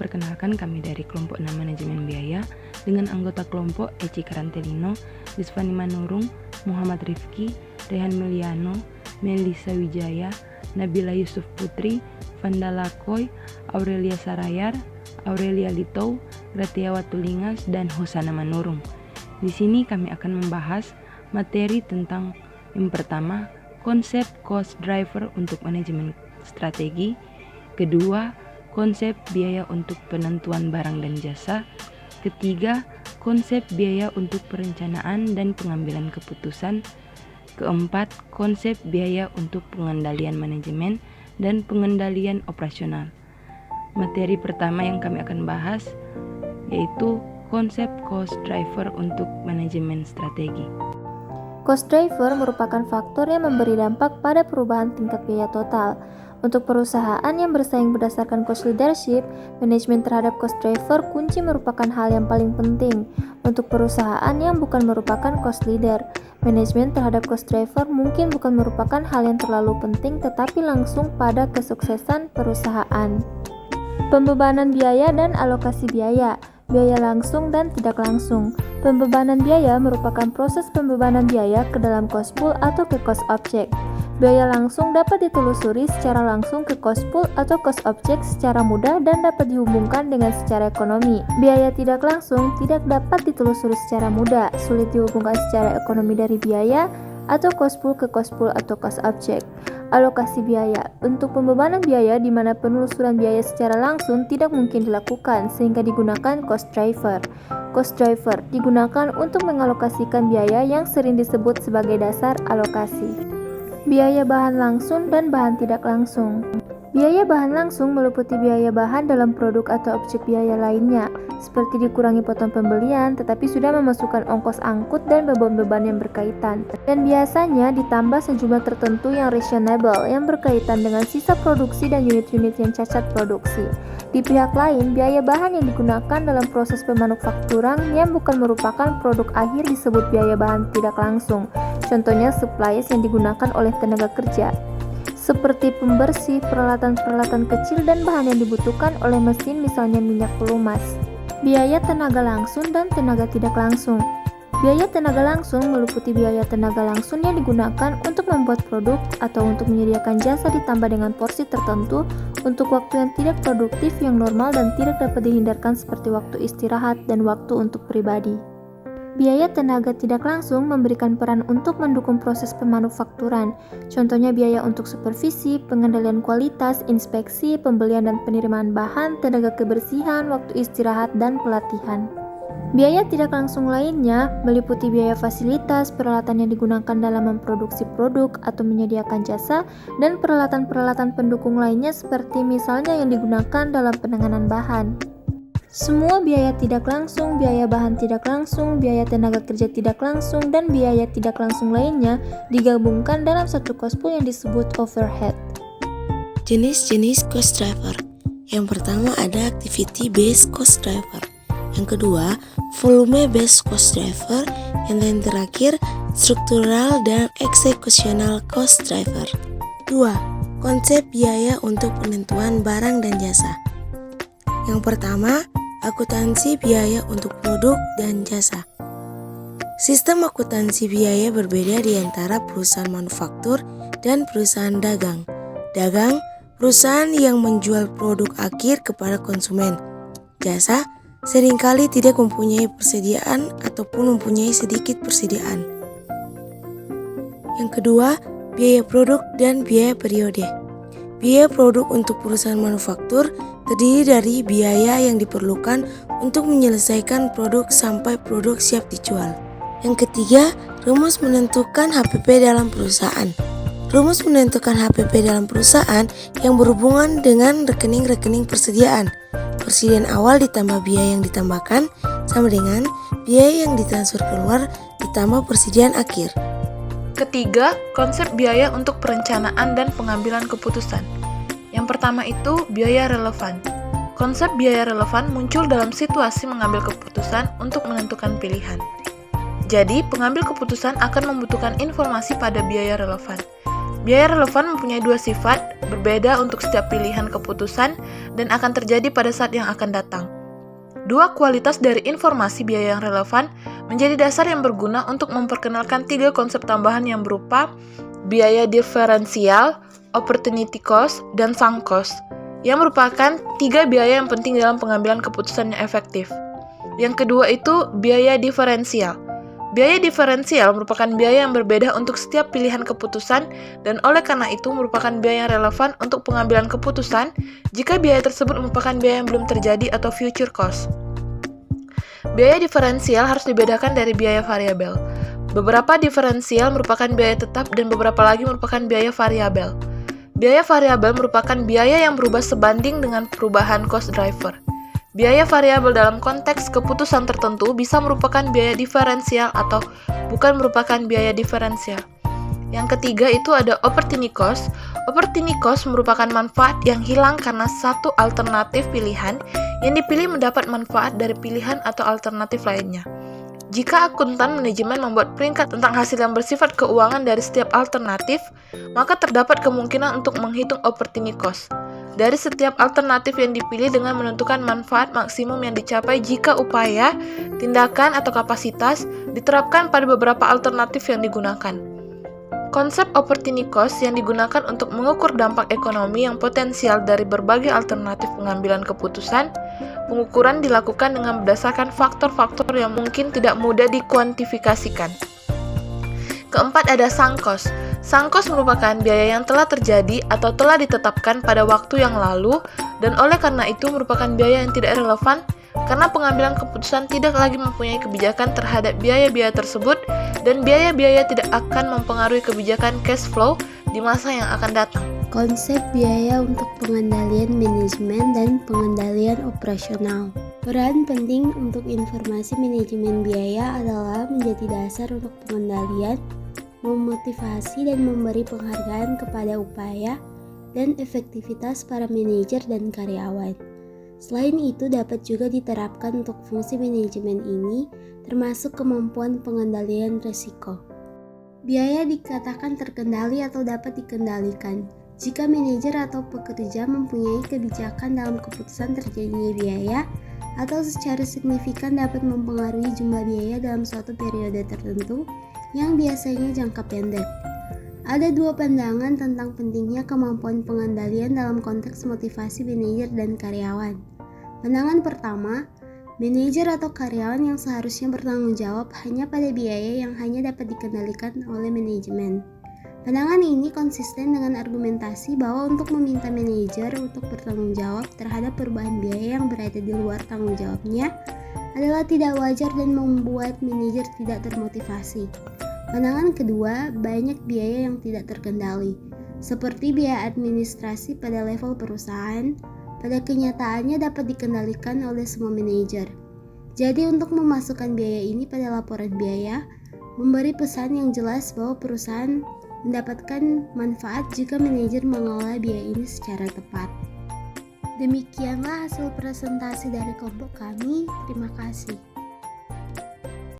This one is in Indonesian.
perkenalkan kami dari kelompok 6 manajemen biaya dengan anggota kelompok Eci Karantelino, Yusfani Manurung, Muhammad Rifki, Rehan Meliano, Melisa Wijaya, Nabila Yusuf Putri, Vanda Lakoy, Aurelia Sarayar, Aurelia Litou, Gratia Watulingas, dan Hosana Manurung. Di sini kami akan membahas materi tentang yang pertama, konsep cost driver untuk manajemen strategi. Kedua, konsep biaya untuk penentuan barang dan jasa. Ketiga, konsep biaya untuk perencanaan dan pengambilan keputusan. Keempat, konsep biaya untuk pengendalian manajemen dan pengendalian operasional. Materi pertama yang kami akan bahas yaitu konsep cost driver untuk manajemen strategi. Cost driver merupakan faktor yang memberi dampak pada perubahan tingkat biaya total. Untuk perusahaan yang bersaing berdasarkan cost leadership, manajemen terhadap cost driver kunci merupakan hal yang paling penting. Untuk perusahaan yang bukan merupakan cost leader, manajemen terhadap cost driver mungkin bukan merupakan hal yang terlalu penting tetapi langsung pada kesuksesan perusahaan. Pembebanan biaya dan alokasi biaya. Biaya langsung dan tidak langsung. Pembebanan biaya merupakan proses pembebanan biaya ke dalam cost pool atau ke cost object. Biaya langsung dapat ditelusuri secara langsung ke cost pool atau cost object secara mudah dan dapat dihubungkan dengan secara ekonomi. Biaya tidak langsung tidak dapat ditelusuri secara mudah, sulit dihubungkan secara ekonomi dari biaya atau cost pool ke cost pool atau cost object. Alokasi biaya. Untuk pembebanan biaya di mana penelusuran biaya secara langsung tidak mungkin dilakukan sehingga digunakan cost driver. Cost driver digunakan untuk mengalokasikan biaya yang sering disebut sebagai dasar alokasi. Biaya bahan langsung dan bahan tidak langsung. Biaya bahan langsung meliputi biaya bahan dalam produk atau objek biaya lainnya, seperti dikurangi potong pembelian tetapi sudah memasukkan ongkos angkut dan beban-beban yang berkaitan. Dan biasanya ditambah sejumlah tertentu yang reasonable yang berkaitan dengan sisa produksi dan unit-unit yang cacat produksi. Di pihak lain, biaya bahan yang digunakan dalam proses pemanufakturan yang bukan merupakan produk akhir disebut biaya bahan tidak langsung. Contohnya supplies yang digunakan oleh tenaga kerja, seperti pembersih, peralatan-peralatan kecil dan bahan yang dibutuhkan oleh mesin misalnya minyak pelumas. Biaya tenaga langsung dan tenaga tidak langsung. Biaya tenaga langsung meliputi biaya tenaga langsung yang digunakan untuk membuat produk atau untuk menyediakan jasa ditambah dengan porsi tertentu untuk waktu yang tidak produktif yang normal dan tidak dapat dihindarkan seperti waktu istirahat dan waktu untuk pribadi. Biaya tenaga tidak langsung memberikan peran untuk mendukung proses pemanufakturan, contohnya biaya untuk supervisi, pengendalian kualitas, inspeksi, pembelian dan penerimaan bahan, tenaga kebersihan, waktu istirahat, dan pelatihan. Biaya tidak langsung lainnya meliputi biaya fasilitas, peralatan yang digunakan dalam memproduksi produk atau menyediakan jasa, dan peralatan-peralatan pendukung lainnya seperti misalnya yang digunakan dalam penanganan bahan. Semua biaya tidak langsung, biaya bahan tidak langsung, biaya tenaga kerja tidak langsung, dan biaya tidak langsung lainnya digabungkan dalam satu cost pool yang disebut overhead. Jenis-jenis cost driver. Yang pertama ada activity based cost driver. Yang kedua, volume based cost driver. Yang terakhir, structural dan executional cost driver. 2. Konsep biaya untuk penentuan barang dan jasa. Yang pertama, akuntansi biaya untuk produk dan jasa. Sistem akuntansi biaya berbeda di antara perusahaan manufaktur dan perusahaan dagang. Dagang, perusahaan yang menjual produk akhir kepada konsumen. Jasa, seringkali tidak mempunyai persediaan ataupun mempunyai sedikit persediaan. Yang kedua, biaya produk dan biaya periode. Biaya produk untuk perusahaan manufaktur terdiri dari biaya yang diperlukan untuk menyelesaikan produk sampai produk siap dijual. Yang ketiga, rumus menentukan HPP dalam perusahaan. Rumus menentukan HPP dalam perusahaan yang berhubungan dengan rekening-rekening persediaan. Persediaan awal ditambah biaya yang ditambahkan sama dengan biaya yang ditransfer keluar ditambah persediaan akhir. Ketiga, konsep biaya untuk perencanaan dan pengambilan keputusan. Yang pertama itu biaya relevan. Konsep biaya relevan muncul dalam situasi mengambil keputusan untuk menentukan pilihan. Jadi, pengambil keputusan akan membutuhkan informasi pada biaya relevan. Biaya relevan mempunyai dua sifat, berbeda untuk setiap pilihan keputusan dan akan terjadi pada saat yang akan datang. Dua kualitas dari informasi biaya yang relevan menjadi dasar yang berguna untuk memperkenalkan tiga konsep tambahan yang berupa biaya diferensial, opportunity cost, dan sunk cost, yang merupakan tiga biaya yang penting dalam pengambilan keputusan yang efektif. Yang kedua itu biaya diferensial. Biaya diferensial merupakan biaya yang berbeda untuk setiap pilihan keputusan dan oleh karena itu merupakan biaya yang relevan untuk pengambilan keputusan jika biaya tersebut merupakan biaya yang belum terjadi atau future cost. Biaya diferensial harus dibedakan dari biaya variabel. Beberapa diferensial merupakan biaya tetap dan beberapa lagi merupakan biaya variabel. Biaya variabel merupakan biaya yang berubah sebanding dengan perubahan cost driver. Biaya variabel dalam konteks keputusan tertentu bisa merupakan biaya diferensial atau bukan merupakan biaya diferensial. Yang ketiga itu ada opportunity cost. Opportunity cost merupakan manfaat yang hilang karena satu alternatif pilihan yang dipilih mendapat manfaat dari pilihan atau alternatif lainnya. Jika akuntan manajemen membuat peringkat tentang hasil yang bersifat keuangan dari setiap alternatif, maka terdapat kemungkinan untuk menghitung opportunity cost dari setiap alternatif yang dipilih dengan menentukan manfaat maksimum yang dicapai jika upaya, tindakan, atau kapasitas diterapkan pada beberapa alternatif yang digunakan. Konsep opportunity cost yang digunakan untuk mengukur dampak ekonomi yang potensial dari berbagai alternatif pengambilan keputusan. Pengukuran dilakukan dengan berdasarkan faktor-faktor yang mungkin tidak mudah dikuantifikasikan. Keempat ada sunk cost. Sunk cost merupakan biaya yang telah terjadi atau telah ditetapkan pada waktu yang lalu dan oleh karena itu merupakan biaya yang tidak relevan karena pengambilan keputusan tidak lagi mempunyai kebijakan terhadap biaya-biaya tersebut dan biaya-biaya tidak akan mempengaruhi kebijakan cash flow di masa yang akan datang. Konsep biaya untuk pengendalian manajemen dan pengendalian operasional. Peran penting untuk informasi manajemen biaya adalah menjadi dasar untuk pengendalian, memotivasi dan memberi penghargaan kepada upaya dan efektivitas para manajer dan karyawan. Selain itu dapat juga diterapkan untuk fungsi manajemen ini, termasuk kemampuan pengendalian risiko. Biaya dikatakan terkendali atau dapat dikendalikan jika manajer atau pekerja mempunyai kebijakan dalam keputusan terjadinya biaya atau secara signifikan dapat mempengaruhi jumlah biaya dalam suatu periode tertentu yang biasanya jangka pendek. Ada dua pandangan tentang pentingnya kemampuan pengendalian dalam konteks motivasi manajer dan karyawan. Pandangan pertama, manajer atau karyawan yang seharusnya bertanggung jawab hanya pada biaya yang hanya dapat dikendalikan oleh manajemen. Pandangan ini konsisten dengan argumentasi bahwa untuk meminta manajer untuk bertanggung jawab terhadap perubahan biaya yang berada di luar tanggung jawabnya adalah tidak wajar dan membuat manajer tidak termotivasi. Pandangan kedua, banyak biaya yang tidak terkendali, seperti biaya administrasi pada level perusahaan, pada kenyataannya dapat dikendalikan oleh semua manajer. Jadi untuk memasukkan biaya ini pada laporan biaya, memberi pesan yang jelas bahwa perusahaan mendapatkan manfaat jika manajer mengelola biaya ini secara tepat. Demikianlah hasil presentasi dari kelompok kami. Terima kasih.